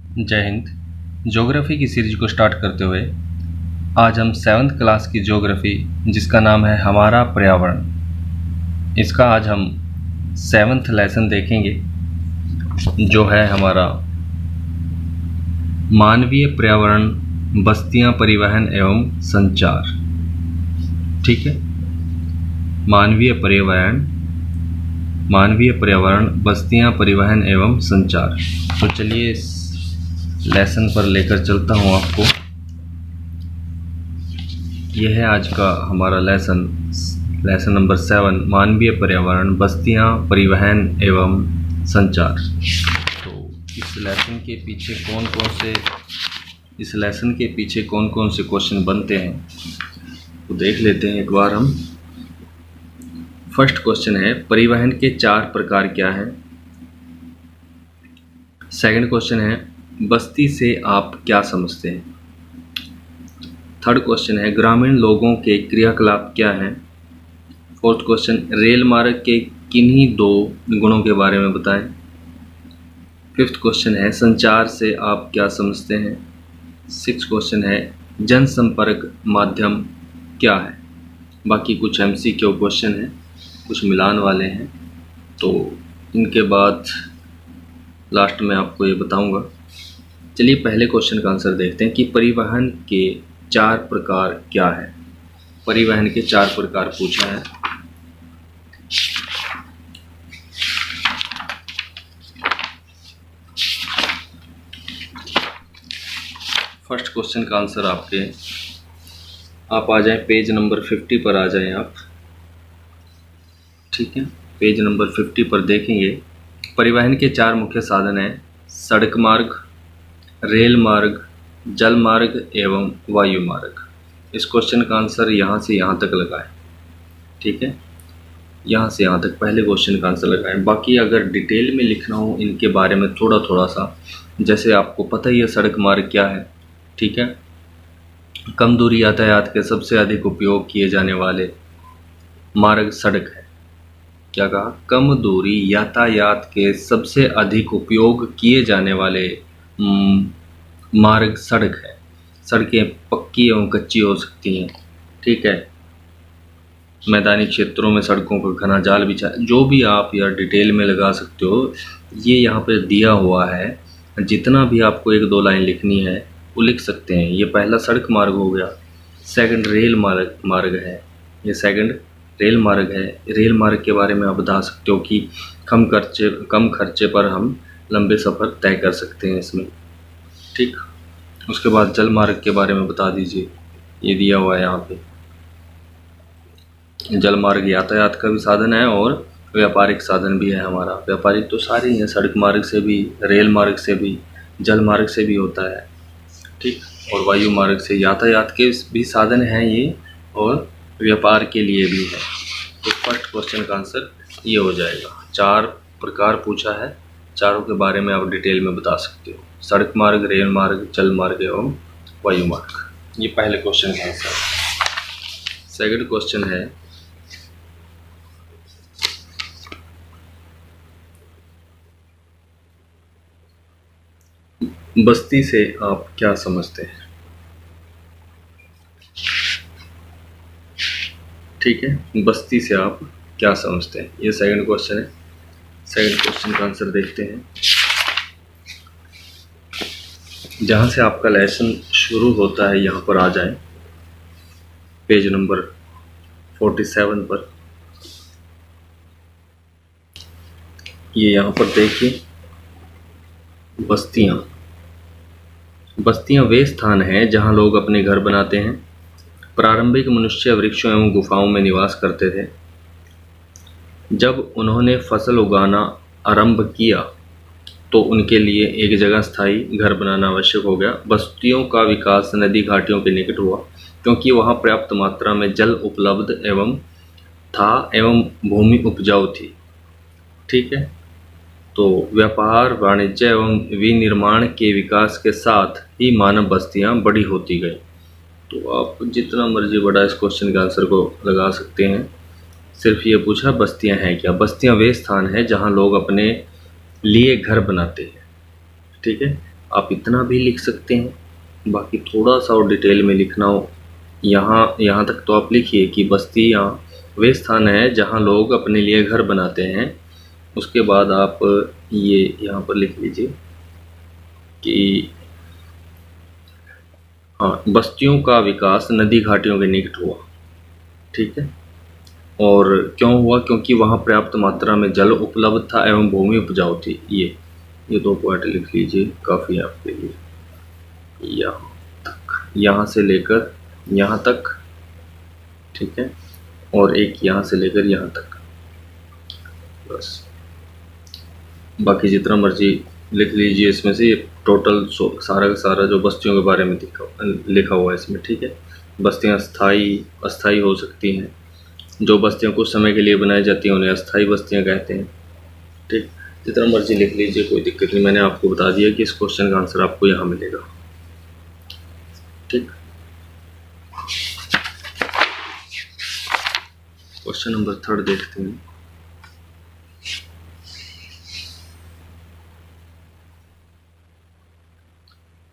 जय हिंद। ज्योग्राफी की सीरीज को स्टार्ट करते हुए आज हम 7th क्लास की ज्योग्राफी जिसका नाम है हमारा पर्यावरण, इसका आज हम 7th लेसन देखेंगे जो है हमारा मानवीय पर्यावरण, बस्तियां, परिवहन एवं संचार। ठीक है, मानवीय पर्यावरण, बस्तियां, परिवहन एवं संचार। तो चलिए इस लेसन पर लेकर चलता हूँ आपको। यह है आज का हमारा लेसन नंबर 7, मानवीय पर्यावरण, बस्तियां, परिवहन एवं संचार। तो इस लेसन के पीछे कौन कौन से क्वेश्चन बनते हैं तो देख लेते हैं एक बार हम। फर्स्ट क्वेश्चन है, परिवहन के 4 प्रकार क्या हैं। सेकंड क्वेश्चन है, बस्ती से आप क्या समझते हैं। थर्ड क्वेश्चन है, ग्रामीण लोगों के क्रियाकलाप क्या हैं। फोर्थ क्वेश्चन, रेल मार्ग के किन्हीं 2 गुणों के बारे में बताएं। फिफ्थ क्वेश्चन है, संचार से आप क्या समझते हैं। सिक्स्थ क्वेश्चन है, जनसंपर्क माध्यम क्या है। बाकी कुछ MCQ क्वेश्चन हैं, कुछ मिलान वाले हैं, तो इनके बाद लास्ट में आपको ये बताऊंगा। चलिए पहले क्वेश्चन का आंसर देखते हैं कि परिवहन के 4 प्रकार क्या है। परिवहन के 4 प्रकार पूछा है। फर्स्ट क्वेश्चन का आंसर आप आ जाएं पेज नंबर 50 पर आ जाएं आप। ठीक है, पेज नंबर 50 पर देखेंगे परिवहन के 4 मुख्य साधन हैं, सड़क मार्ग, रेल मार्ग, जल मार्ग एवं वायु मार्ग। इस क्वेश्चन का आंसर यहाँ से यहाँ तक लगाएं। ठीक है, यहाँ से यहाँ तक पहले क्वेश्चन का आंसर लगाएं। बाकी अगर डिटेल में लिखना हो इनके बारे में थोड़ा सा, जैसे आपको पता ही है सड़क मार्ग क्या है। ठीक है, कम दूरी यातायात के सबसे अधिक उपयोग किए जाने वाले मार्ग सड़क है। क्या कहा, कम दूरी यातायात के सबसे अधिक उपयोग किए जाने वाले मार्ग सड़क है। सड़कें पक्की एवं कच्ची हो सकती हैं। ठीक है, मैदानी क्षेत्रों में सड़कों पर घना जाल बिछा, जो भी आप यार डिटेल में लगा सकते हो, ये यहाँ पे दिया हुआ है। जितना भी आपको 1-2 लाइन लिखनी है वो लिख सकते हैं। ये पहला सड़क मार्ग हो गया, सेकंड रेल मार्ग है, ये सेकंड रेल मार्ग है। रेल मार्ग के बारे में आप बता सकते हो कि कम खर्चे पर हम लंबे सफ़र तय कर सकते हैं इसमें। ठीक, उसके बाद जल मार्ग के बारे में बता दीजिए, ये दिया हुआ है यहाँ पे। जल मार्ग यातायात का भी साधन है और व्यापारिक साधन भी है हमारा। व्यापारिक तो सारे ही हैं, सड़क मार्ग से भी, रेल मार्ग से भी, जल मार्ग से भी होता है। ठीक, और वायु मार्ग से यातायात के भी साधन हैं ये, और व्यापार के लिए भी है। तो फर्स्ट क्वेश्चन का आंसर ये हो जाएगा। 4 प्रकार पूछा है, चारों के बारे में आप डिटेल में बता सकते हो, सड़क मार्ग, रेल मार्ग, जल मार्ग एवं वायु मार्ग। ये पहले क्वेश्चन का आंसर है। सेकंड क्वेश्चन है, बस्ती से आप क्या समझते हैं। ठीक है, बस्ती से आप क्या समझते हैं, ये सेकंड क्वेश्चन है। सेकंड क्वेश्चन का आंसर देखते हैं। जहाँ से आपका लेसन शुरू होता है यहाँ पर आ जाएं, पेज नंबर 47 पर। ये यहाँ पर देखिए, बस्तियाँ वे स्थान हैं जहाँ लोग अपने घर बनाते हैं। प्रारंभिक मनुष्य वृक्षों एवं गुफाओं में निवास करते थे। जब उन्होंने फसल उगाना आरंभ किया तो उनके लिए एक जगह स्थायी घर बनाना आवश्यक हो गया। बस्तियों का विकास नदी घाटियों के निकट हुआ क्योंकि वहाँ पर्याप्त मात्रा में जल उपलब्ध एवं भूमि उपजाऊ थी। ठीक है, तो व्यापार, वाणिज्य एवं विनिर्माण के विकास के साथ ही मानव बस्तियां बड़ी होती गई। तो आप जितना मर्जी बड़ा इस क्वेश्चन के आंसर को लगा सकते हैं। सिर्फ ये पूछा बस्तियां हैं क्या। बस्तियां वे स्थान हैं जहां लोग अपने लिए घर बनाते हैं। ठीक है, आप इतना भी लिख सकते हैं, बाकी थोड़ा सा और डिटेल में लिखना हो यहाँ तक तो आप लिखिए कि बस्तियाँ वे स्थान हैं जहाँ लोग अपने लिए घर बनाते हैं। उसके बाद आप ये यहाँ पर लिख लीजिए कि हाँ, बस्तियों का विकास नदी घाटियों के निकट हुआ। ठीक है, और क्यों हुआ? क्योंकि वहाँ पर्याप्त मात्रा में जल उपलब्ध था एवं भूमि उपजाऊ थी। ये 2 पॉइंट लिख लीजिए, काफ़ी है आपके लिए। यहाँ से लेकर यहाँ तक, ठीक है, और एक यहाँ से लेकर यहाँ तक, बस। बाकी जितना मर्जी लिख लीजिए इसमें से, ये टोटल सारा का सारा जो बस्तियों के बारे में लिखा हुआ है इसमें। ठीक है, बस्तियाँ स्थायी अस्थायी हो सकती हैं। जो बस्तियाँ कुछ समय के लिए बनाई जाती हैं उन्हें अस्थायी बस्तियाँ कहते हैं। ठीक, जितना मर्जी लिख लीजिए, कोई दिक्कत नहीं। मैंने आपको बता दिया कि इस क्वेश्चन का आंसर आपको यहाँ मिलेगा। ठीक, क्वेश्चन नंबर 3 देखते हैं।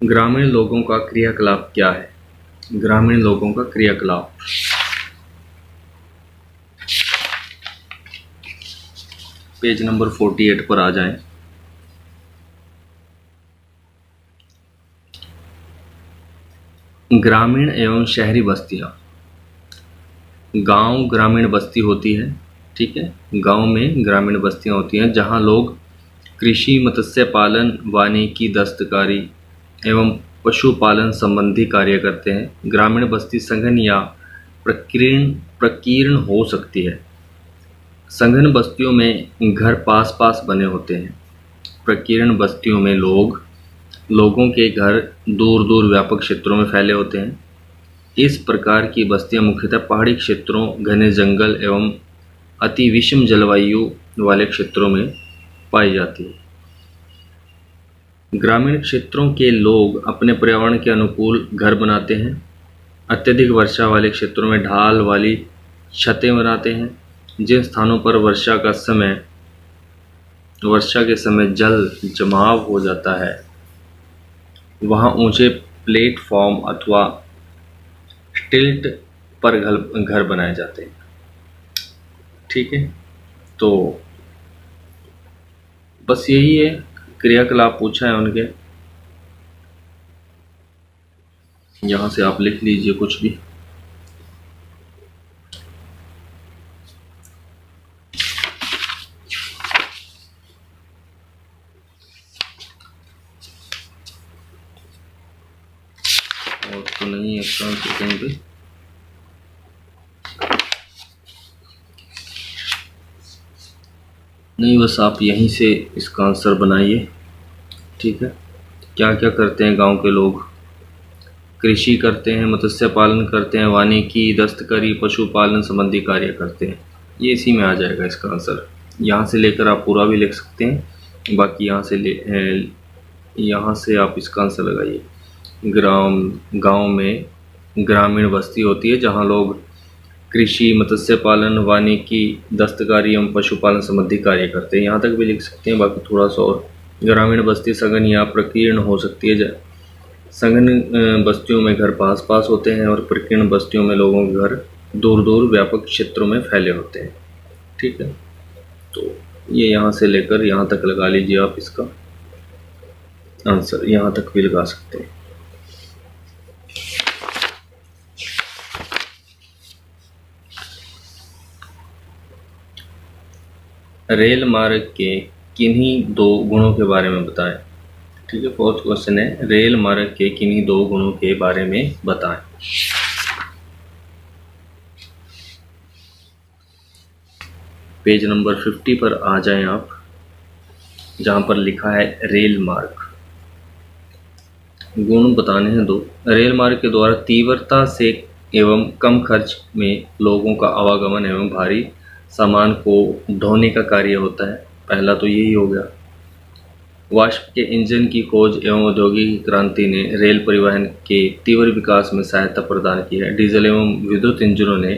ग्रामीण लोगों का क्रियाकलाप क्या है? ग्रामीण लोगों का क्रियाकलाप, पेज नंबर 48 पर आ जाएं। ग्रामीण एवं शहरी बस्तियां। गांव ग्रामीण बस्ती होती है। ठीक है, गांव में ग्रामीण बस्तियां होती हैं जहां लोग कृषि, मत्स्य पालन, वानिकी, दस्तकारी एवं पशुपालन संबंधी कार्य करते हैं। ग्रामीण बस्ती संघन या प्रकीर्ण हो सकती है। संघन बस्तियों में घर पास पास बने होते हैं। प्रकीर्ण बस्तियों में लोगों के घर दूर दूर व्यापक क्षेत्रों में फैले होते हैं। इस प्रकार की बस्तियां मुख्यतः पहाड़ी क्षेत्रों, घने जंगल एवं अति विषम जलवायु वाले क्षेत्रों में पाई जाती है। ग्रामीण क्षेत्रों के लोग अपने पर्यावरण के अनुकूल घर बनाते हैं। अत्यधिक वर्षा वाले क्षेत्रों में ढाल वाली छतें बनाते हैं। जिन स्थानों पर वर्षा के समय जल जमाव हो जाता है वहां ऊंचे प्लेटफॉर्म अथवा टिल्ट पर घर बनाए जाते हैं। ठीक है, तो बस यही है, क्रियाकलाप पूछा है उनके। यहाँ से आप लिख लीजिए कुछ भी। और तो नहीं है इसका आंसर कहीं पे। नहीं, बस आप यहीं से इसका आंसर बनाइए। ठीक है, क्या क्या करते हैं गांव के लोग? कृषि करते हैं, मत्स्य पालन करते हैं, वानिकी, दस्तकारी, पशुपालन संबंधी कार्य करते हैं। ये इसी में आ जाएगा इसका आंसर। यहाँ से लेकर आप पूरा भी लिख सकते हैं, बाकी यहाँ से आप इसका आंसर लगाइए। गांव में ग्रामीण बस्ती होती है जहाँ लोग कृषि, मत्स्य पालन, वानिकी, दस्तकारी एवं पशुपालन संबंधी कार्य करते हैं। यहाँ तक भी लिख सकते हैं, बाकी थोड़ा सा और। ग्रामीण बस्ती सघन या प्रकीर्ण हो सकती है। सघन बस्तियों में घर पास पास होते हैं और प्रकीर्ण बस्तियों में लोगों के घर दूर दूर व्यापक क्षेत्रों में फैले होते हैं। ठीक है, तो ये यहाँ से लेकर यहाँ तक लगा लीजिए आप इसका आंसर, यहाँ तक भी लगा सकते हैं। रेल मार्ग के किन्हीं 2 गुणों के बारे में बताएं। ठीक है, 4th क्वेश्चन है, रेल मार्ग के किन्हीं 2 गुणों के बारे में बताएं। पेज नंबर 50 पर आ जाएं आप, जहां पर लिखा है रेल मार्ग। गुण बताने हैं 2। रेल मार्ग के द्वारा तीव्रता से एवं कम खर्च में लोगों का आवागमन एवं भारी सामान को ढोने का कार्य होता है। पहला तो यही हो गया। वाष्प के इंजन की खोज एवं औद्योगिक क्रांति ने रेल परिवहन के तीव्र विकास में सहायता प्रदान की है। डीजल एवं विद्युत इंजनों ने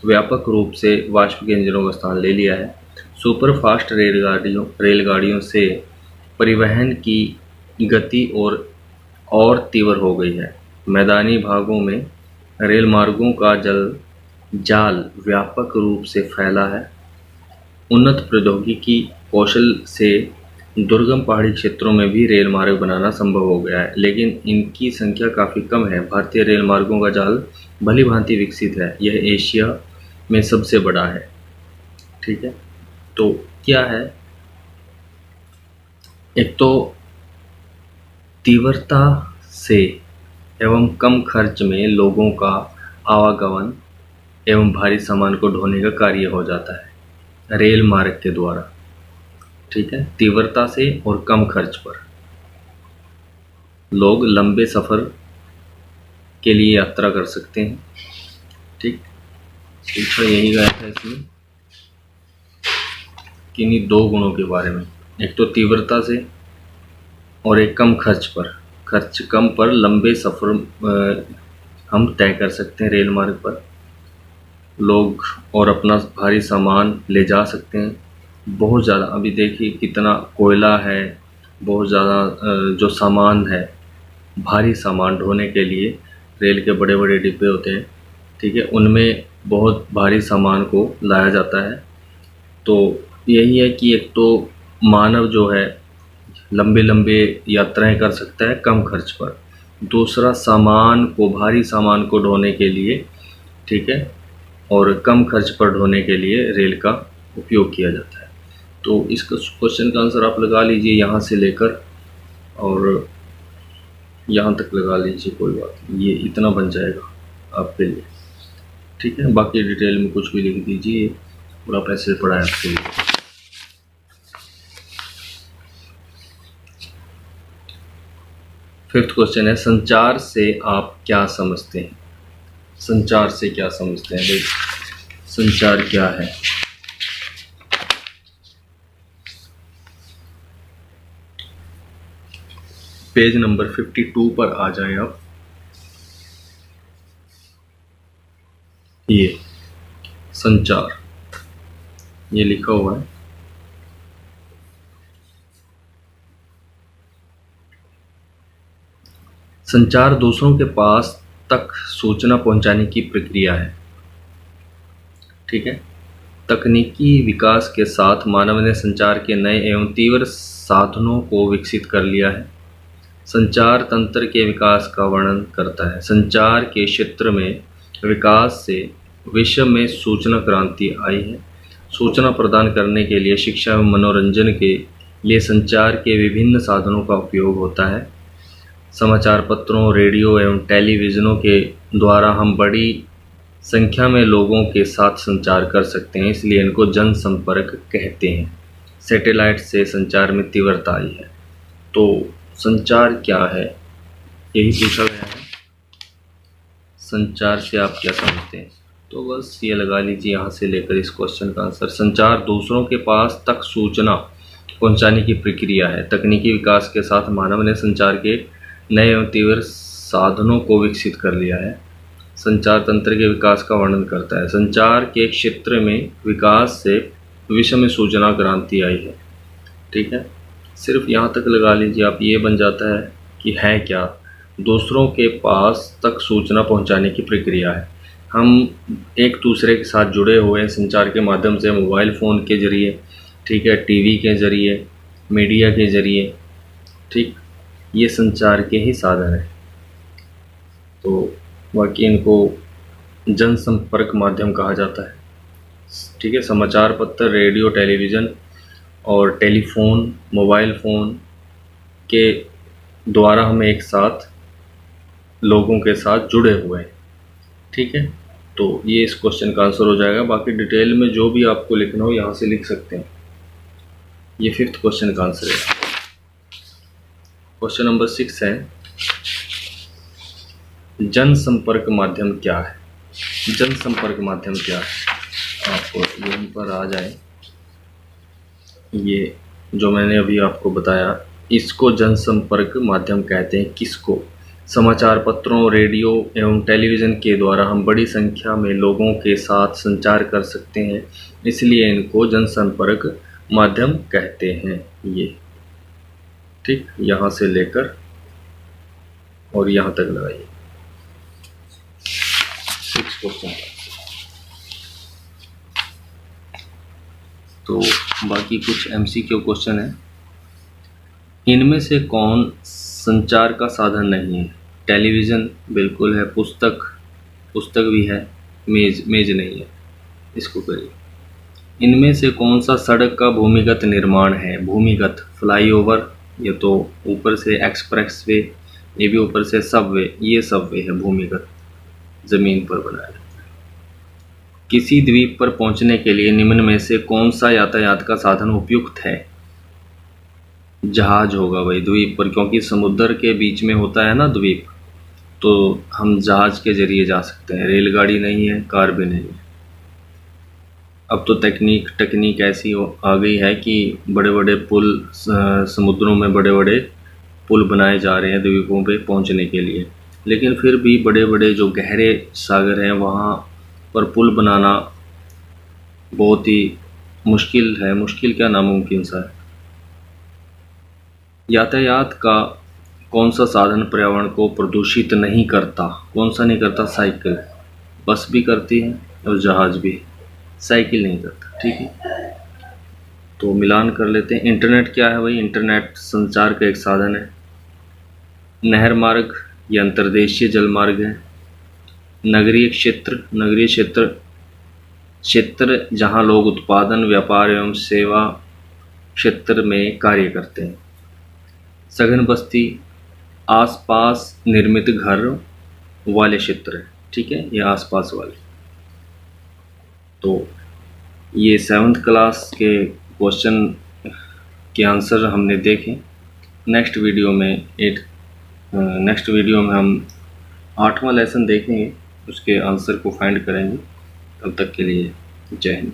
व्यापक रूप से वाष्प के इंजनों का स्थान ले लिया है। सुपर फास्ट रेलगाड़ियों से परिवहन की गति और तीव्र हो गई है। मैदानी भागों में रेल मार्गों का जाल व्यापक रूप से फैला है। उन्नत प्रौद्योगिकी कौशल से दुर्गम पहाड़ी क्षेत्रों में भी रेल मार्ग बनाना संभव हो गया है, लेकिन इनकी संख्या काफ़ी कम है। भारतीय रेल मार्गों का जाल भली भांति विकसित है। यह एशिया में सबसे बड़ा है। ठीक है, तो क्या है, एक तो तीव्रता से एवं कम खर्च में लोगों का आवागमन एवं भारी सामान को ढोने का कार्य हो जाता है रेल मार्ग के द्वारा। ठीक है, तीव्रता से और कम खर्च पर लोग लंबे सफ़र के लिए यात्रा कर सकते हैं। ठीक, पूछा यही गया था इसमें किन्हीं दो गुणों के बारे में, एक तो तीव्रता से और एक कम खर्च पर। खर्च कम पर लंबे सफ़र हम तय कर सकते हैं रेल मार्ग पर लोग, और अपना भारी सामान ले जा सकते हैं। बहुत ज़्यादा, अभी देखिए कितना कोयला है, बहुत ज़्यादा जो सामान है, भारी सामान ढोने के लिए रेल के बड़े बड़े डिब्बे होते हैं। ठीक है, उनमें बहुत भारी सामान को लाया जाता है। तो यही है कि एक तो मानव जो है लंबे लंबे यात्राएं कर सकता है कम खर्च पर। दूसरा, भारी सामान को ढोने के लिए, ठीक है, और कम खर्च पर ढोने के लिए रेल का उपयोग किया जाता है। तो इस क्वेश्चन का आंसर आप लगा लीजिए यहाँ से लेकर और यहाँ तक लगा लीजिए, कोई बात नहीं, ये इतना बन जाएगा आपके लिए। ठीक है, बाकी डिटेल में कुछ भी लिख दीजिए, पूरा पैसे पड़ा है आपके लिए। फिफ्थ क्वेश्चन है, संचार से आप क्या समझते हैं? संचार से क्या समझते हैं भाई? संचार क्या है? पेज नंबर 52 पर आ जाएं आप। ये संचार, ये लिखा हुआ है। संचार दूसरों के पास तक सूचना पहुंचाने की प्रक्रिया है। ठीक है, तकनीकी विकास के साथ मानव ने संचार के नए एवं तीव्र साधनों को विकसित कर लिया है। संचार तंत्र के विकास का वर्णन करता है। संचार के क्षेत्र में विकास से विश्व में सूचना क्रांति आई है। सूचना प्रदान करने के लिए, शिक्षा एवं मनोरंजन के लिए संचार के विभिन्न साधनों का उपयोग होता है। समाचार पत्रों, रेडियो एवं टेलीविज़नों के द्वारा हम बड़ी संख्या में लोगों के साथ संचार कर सकते हैं, इसलिए इनको जनसंपर्क कहते हैं। सैटेलाइट से संचार में तीव्रता आई है। तो संचार क्या है, यही पूछा गया है। संचार से आप क्या समझते हैं? तो बस ये लगा लीजिए यहाँ से लेकर इस क्वेश्चन का आंसर। संचार दूसरों के पास तक सूचना पहुँचाने की प्रक्रिया है। तकनीकी विकास के साथ मानव ने संचार के नए एवं तीव्र साधनों को विकसित कर लिया है। संचार तंत्र के विकास का वर्णन करता है। संचार के क्षेत्र में विकास से विश्व में सूचना क्रांति आई है। ठीक है, सिर्फ यहाँ तक लगा लीजिए आप। ये बन जाता है कि है क्या, दूसरों के पास तक सूचना पहुँचाने की प्रक्रिया है। हम एक दूसरे के साथ जुड़े हुए हैं संचार के माध्यम से, मोबाइल फ़ोन के ज़रिए, ठीक है, टीवी के ज़रिए, मीडिया के ज़रिए। ठीक, ये संचार के ही साधन है। तो बाकी इनको जनसंपर्क माध्यम कहा जाता है। ठीक है, समाचार पत्र, रेडियो, टेलीविज़न और टेलीफोन, मोबाइल फ़ोन के द्वारा हम एक साथ लोगों के साथ जुड़े हुए हैं। ठीक है, तो ये इस क्वेश्चन का आंसर हो जाएगा। बाकी डिटेल में जो भी आपको लिखना हो यहाँ से लिख सकते हैं। ये फिफ्थ क्वेश्चन का आंसर है। क्वेश्चन नंबर 6 है, जनसंपर्क माध्यम क्या है? जनसंपर्क माध्यम क्या है? आपको यहीं पर आ जाए, ये जो मैंने अभी आपको बताया, इसको जनसंपर्क माध्यम कहते हैं। किसको? समाचार पत्रों, रेडियो एवं टेलीविज़न के द्वारा हम बड़ी संख्या में लोगों के साथ संचार कर सकते हैं, इसलिए इनको जनसंपर्क माध्यम कहते हैं। ये ठीक, यहाँ से लेकर और यहाँ तक लगाइए। 6 क्वेश्चन। तो बाकी कुछ MCQ क्वेश्चन है। इनमें से कौन संचार का साधन नहीं है? टेलीविज़न बिल्कुल है, पुस्तक भी है, मेज नहीं है, इसको करिए। इनमें से कौन सा सड़क का भूमिगत निर्माण है? भूमिगत फ्लाईओवर, ये तो ऊपर से एक्सप्रेस वे, ये भी ऊपर से सबवे, ये सबवे है भूमिगत, ज़मीन पर बनाया। किसी द्वीप पर पहुंचने के लिए निम्न में से कौन सा यातायात का साधन उपयुक्त है? जहाज होगा भाई द्वीप पर, क्योंकि समुद्र के बीच में होता है ना द्वीप, तो हम जहाज के जरिए जा सकते हैं। रेलगाड़ी नहीं है, कार भी नहीं है। अब तो तकनीक ऐसी आ गई है कि बड़े बड़े पुल, समुद्रों में बड़े बड़े पुल बनाए जा रहे हैं द्वीपों पे पहुंचने के लिए। लेकिन फिर भी बड़े बड़े जो गहरे सागर हैं वहाँ पर पुल बनाना बहुत ही मुश्किल है। मुश्किल क्या, नामुमकिन सा है। यातायात का कौन सा साधन पर्यावरण को प्रदूषित नहीं करता? कौन सा नहीं करता? साइकिल। बस भी करती है और जहाज भी, साइकिल नहीं करता। ठीक है, तो मिलान कर लेते हैं। इंटरनेट क्या है भाई? इंटरनेट संचार का एक साधन है। नहर मार्ग या अंतर्देशीय जल मार्ग है। नगरीय क्षेत्र जहां लोग उत्पादन, व्यापार एवं सेवा क्षेत्र में कार्य करते हैं। सघन बस्ती आसपास निर्मित घर वाले क्षेत्र है। ठीक है, ये आसपास वाले। तो ये 7th क्लास के क्वेश्चन के आंसर हमने देखे। नेक्स्ट वीडियो में हम 8वां लेसन देखेंगे, उसके आंसर को फाइंड करेंगे। तब तक के लिए जय हिंद।